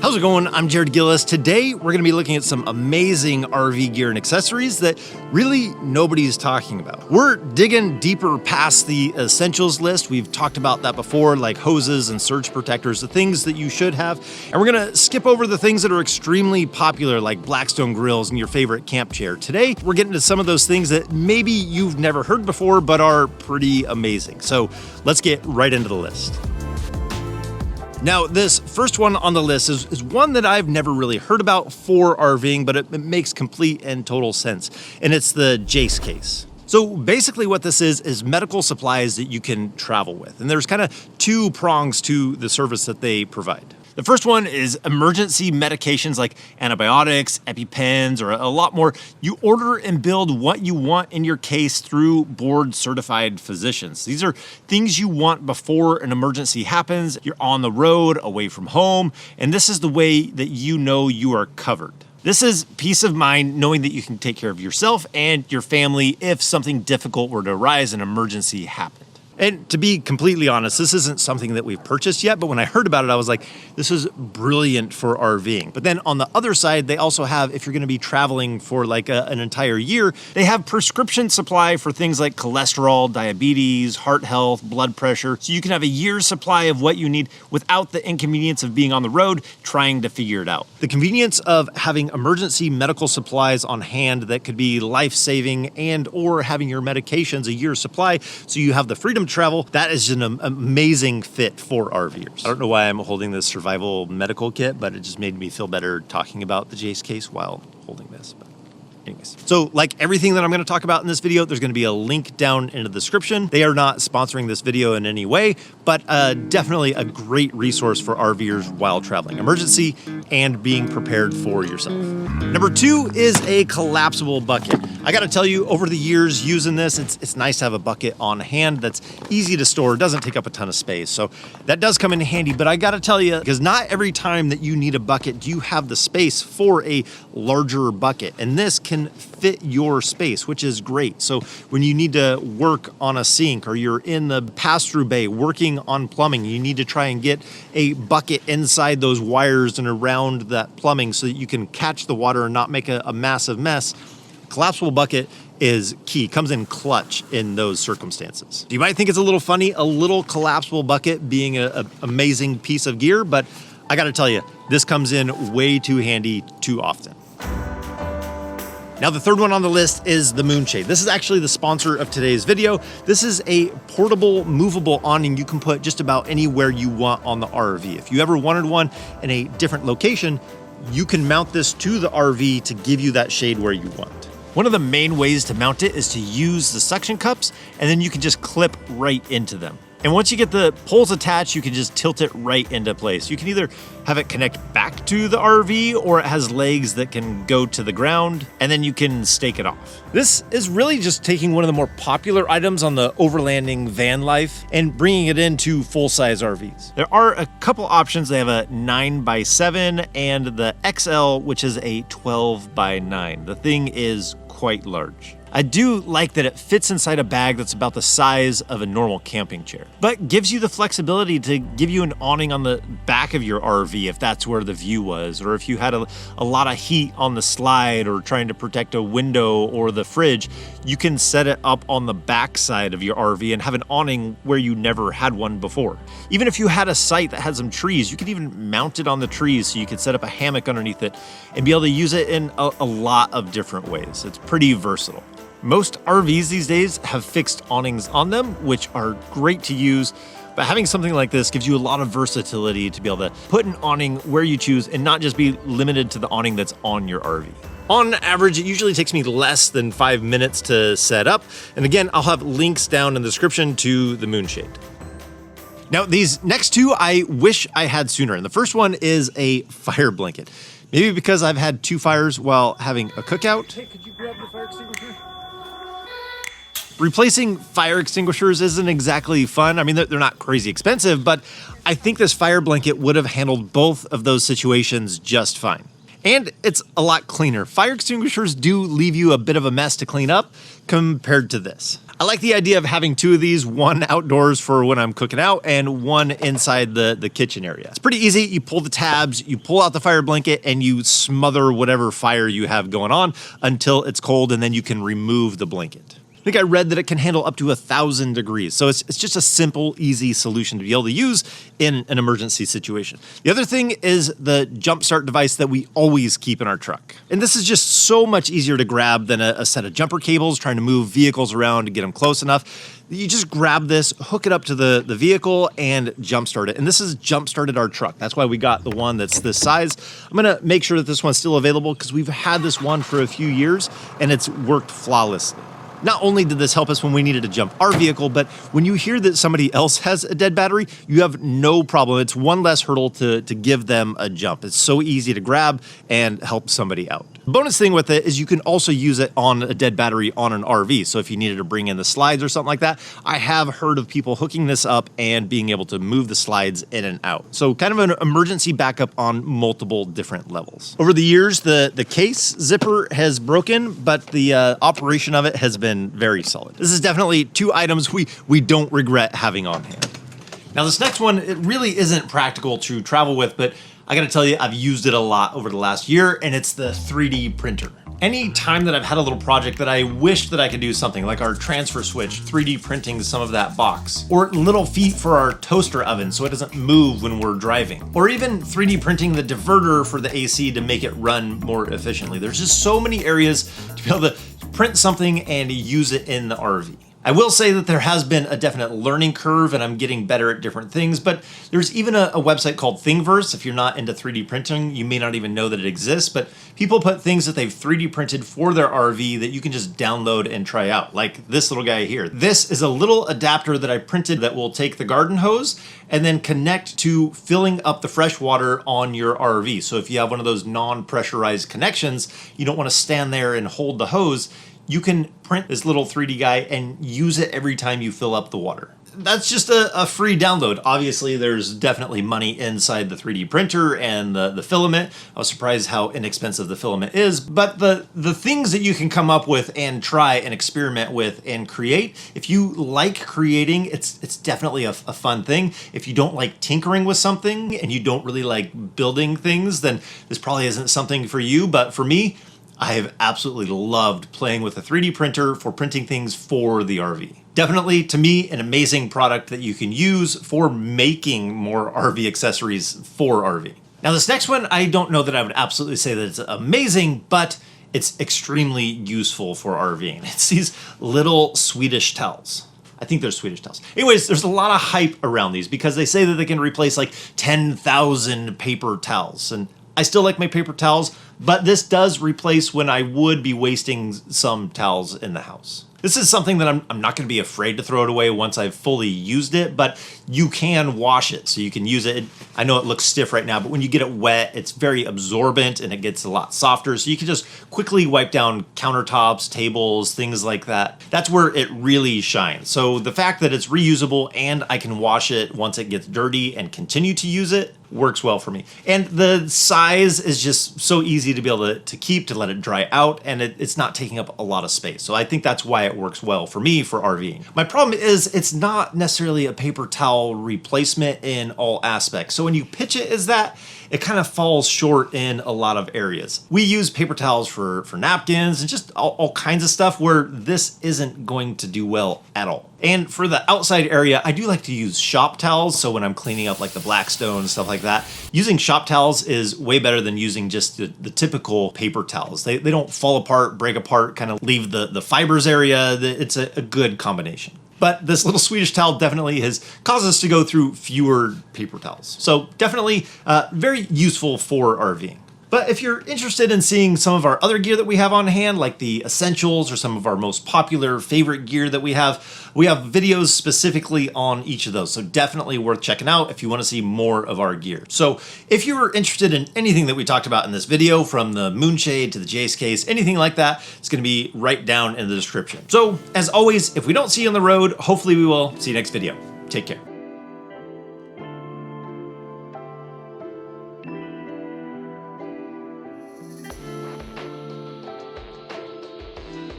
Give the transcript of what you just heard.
How's it going? I'm Jared Gillis. Today, we're going to be looking at some amazing RV gear and accessories that really nobody's talking about. We're digging deeper past the essentials list. We've talked about that before, like hoses and surge protectors, the things that you should have. And we're going to skip over the things that are extremely popular, like Blackstone grills and your favorite camp chair. Today, we're getting to some of those things that maybe you've never heard before, but are pretty amazing. So let's get right into the list. Now, this first one on the list is one that I've never really heard about for RVing, but it makes complete and total sense, and it's the Jase Case. So basically what this is medical supplies that you can travel with, and there's kind of two prongs to the service that they provide. The first one is emergency medications like antibiotics, EpiPens, or a lot more. You order and build what you want in your case through board-certified physicians. These are things you want before an emergency happens. You're on the road, away from home, and this is the way that you know you are covered. This is peace of mind, knowing that you can take care of yourself and your family if something difficult were to arise, an emergency happened. And to be completely honest, this isn't something that we've purchased yet, but when I heard about it, I was like, this is brilliant for RVing. But then on the other side, they also have, if you're gonna be traveling for like an entire year, they have prescription supply for things like cholesterol, diabetes, heart health, blood pressure. So you can have a year's supply of what you need without the inconvenience of being on the road trying to figure it out. The convenience of having emergency medical supplies on hand that could be life-saving and or having your medications a year's supply so you have the freedom to travel, that is an amazing fit for RVers. I don't know why I'm holding this survival medical kit, but it just made me feel better talking about the Jase Case while holding this. But anyways, so like everything that I'm going to talk about in this video, there's going to be a link down in the description. They are not sponsoring this video in any way, but definitely a great resource for RVers while traveling. Emergency and being prepared for yourself. Number two is a collapsible bucket. I got to tell you, over the years using this, it's nice to have a bucket on hand that's easy to store, doesn't take up a ton of space. So that does come in handy, but I got to tell you, because not every time that you need a bucket do you have the space for a larger bucket. And this can fit your space, which is great. So when you need to work on a sink or you're in the pass-through bay working on plumbing, you need to try and get a bucket inside those wires and around that plumbing so that you can catch the water and not make a massive mess. Collapsible bucket is key, comes in clutch in those circumstances. You might think it's a little funny, a little collapsible bucket being an amazing piece of gear, but I gotta tell you, this comes in way too handy too often. Now, the third one on the list is the MoonShade. This is actually the sponsor of today's video. This is a portable, movable awning you can put just about anywhere you want on the RV. If you ever wanted one in a different location, you can mount this to the RV to give you that shade where you want. One of the main ways to mount it is to use the suction cups, and then you can just clip right into them. And once you get the poles attached, you can just tilt it right into place. You can either have it connect back to the RV, or it has legs that can go to the ground, and then you can stake it off. This is really just taking one of the more popular items on the overlanding van life and bringing it into full-size RVs. There are a couple options. They have a 9x7 and the XL, which is a 12x9. The thing is quite large. I do like that it fits inside a bag that's about the size of a normal camping chair, but gives you the flexibility to give you an awning on the back of your RV if that's where the view was, or if you had a lot of heat on the slide or trying to protect a window or the fridge, you can set it up on the back side of your RV and have an awning where you never had one before. Even if you had a site that had some trees, you could even mount it on the trees so you could set up a hammock underneath it and be able to use it in a lot of different ways. It's pretty versatile. Most RVs these days have fixed awnings on them, which are great to use, but having something like this gives you a lot of versatility to be able to put an awning where you choose and not just be limited to the awning that's on your RV. On average, it usually takes me less than 5 minutes to set up. And again, I'll have links down in the description to the MoonShade. Now, these next two I wish I had sooner. And the first one is a fire blanket. Maybe because I've had 2 fires while having a cookout. Hey, could you grab the fire extinguisher? Replacing fire extinguishers isn't exactly fun. I mean, they're not crazy expensive, but I think this fire blanket would have handled both of those situations just fine. And it's a lot cleaner. Fire extinguishers do leave you a bit of a mess to clean up compared to this. I like the idea of having two of these, one outdoors for when I'm cooking out and one inside the kitchen area. It's pretty easy. You pull the tabs, you pull out the fire blanket, and you smother whatever fire you have going on until it's cold, and then you can remove the blanket. I think I read that it can handle up to 1,000 degrees. So it's just a simple, easy solution to be able to use in an emergency situation. The other thing is the jump start device that we always keep in our truck. And this is just so much easier to grab than a set of jumper cables trying to move vehicles around to get them close enough. You just grab this, hook it up to the vehicle, and jump start it. And this has jump started our truck. That's why we got the one that's this size. I'm gonna make sure that this one's still available because we've had this one for a few years and it's worked flawlessly. Not only did this help us when we needed to jump our vehicle, but when you hear that somebody else has a dead battery, you have no problem. It's one less hurdle to give them a jump. It's so easy to grab and help somebody out. Bonus thing with it is you can also use it on a dead battery on an RV. So if you needed to bring in the slides or something like that, I have heard of people hooking this up and being able to move the slides in and out. So kind of an emergency backup on multiple different levels. Over the years, the case zipper has broken, but the operation of it has been very solid. This is definitely two items we don't regret having on hand. Now this next one, it really isn't practical to travel with, but I gotta tell you, I've used it a lot over the last year, and it's the 3D printer. Any time that I've had a little project that I wish that I could do something, like our transfer switch, 3D printing some of that box, or little feet for our toaster oven so it doesn't move when we're driving, or even 3D printing the diverter for the AC to make it run more efficiently. There's just so many areas to be able to print something and use it in the RV. I will say that there has been a definite learning curve and I'm getting better at different things, but there's even a website called Thingiverse. If you're not into 3D printing, you may not even know that it exists, but people put things that they've 3D printed for their RV that you can just download and try out, like this little guy here. This is a little adapter that I printed that will take the garden hose and then connect to filling up the fresh water on your RV. So if you have one of those non-pressurized connections, you don't want to stand there and hold the hose, you can print this little 3D guy and use it every time you fill up the water. That's just a free download. Obviously, there's definitely money inside the 3D printer and the filament. I was surprised how inexpensive the filament is, but the things that you can come up with and try and experiment with and create, if you like creating, it's definitely a fun thing. If you don't like tinkering with something and you don't really like building things, then this probably isn't something for you, but for me, I have absolutely loved playing with a 3D printer for printing things for the RV. Definitely, to me, an amazing product that you can use for making more RV accessories for RV. Now this next one, I don't know that I would absolutely say that it's amazing, but it's extremely useful for RVing. It's these little Swedish towels. I think they're Swedish towels. Anyways, there's a lot of hype around these because they say that they can replace like 10,000 paper towels. And I still like my paper towels, but this does replace when I would be wasting some towels in the house. This is something that I'm not going to be afraid to throw it away once I've fully used it, but you can wash it, so you can use it. I know it looks stiff right now, but when you get it wet, it's very absorbent and it gets a lot softer, so you can just quickly wipe down countertops, tables, things like that. That's where it really shines. So the fact that it's reusable and I can wash it once it gets dirty and continue to use it works well for me. And the size is just so easy to be able to keep, to let it dry out, and it's not taking up a lot of space. So I think that's why it works well for me for RVing. My problem is it's not necessarily a paper towel replacement in all aspects. So when you pitch it as that, it kind of falls short in a lot of areas. We use paper towels for napkins and just all kinds of stuff where this isn't going to do well at all. And for the outside area, I do like to use shop towels. So when I'm cleaning up like the Blackstone, stuff like that, using shop towels is way better than using just the typical paper towels. They don't fall apart, break apart, kind of leave the fibers area. It's a good combination. But this little Swedish towel definitely has caused us to go through fewer paper towels. So definitely very useful for RVing. But if you're interested in seeing some of our other gear that we have on hand, like the essentials or some of our most popular favorite gear that we have videos specifically on each of those. So definitely worth checking out if you want to see more of our gear. So if you were interested in anything that we talked about in this video, from the MoonShade to the Jase Case, anything like that, it's going to be right down in the description. So as always, if we don't see you on the road, hopefully we will. See you next video. Take care.